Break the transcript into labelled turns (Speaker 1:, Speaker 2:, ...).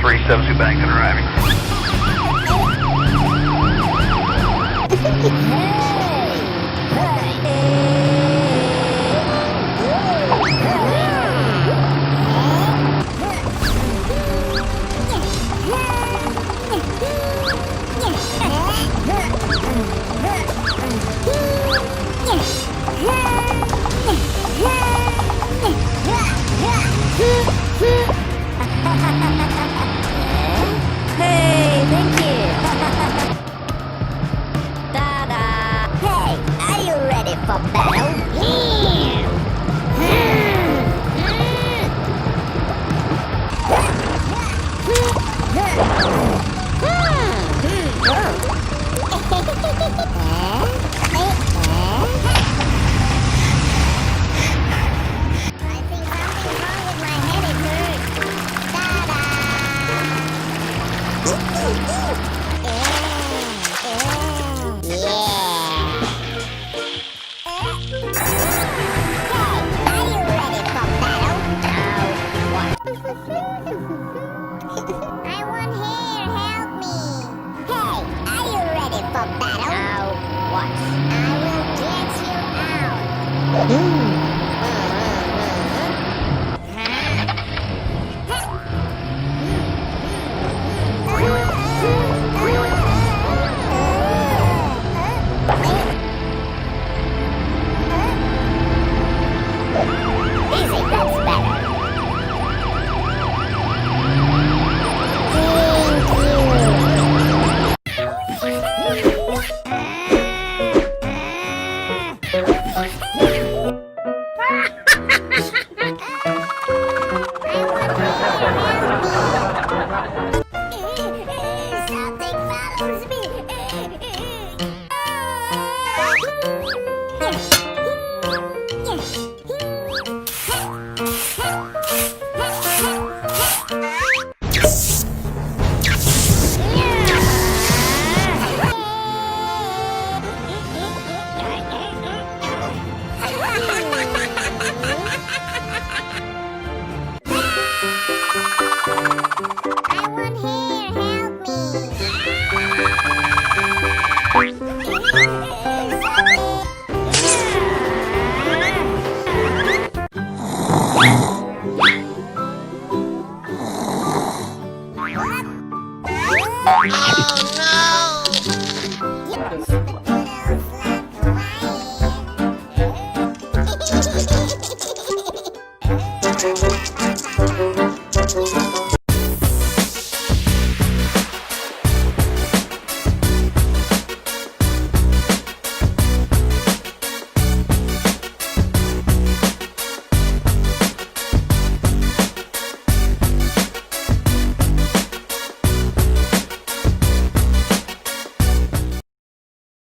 Speaker 1: free subs who banked and arriving.
Speaker 2: Hey, thank you. Ta-da! Hey, are you ready for battle? I think something's wrong with my head, it hurts. Ta-da! I want hair, help me. Hey, are you ready for battle? Now what? I will get you out.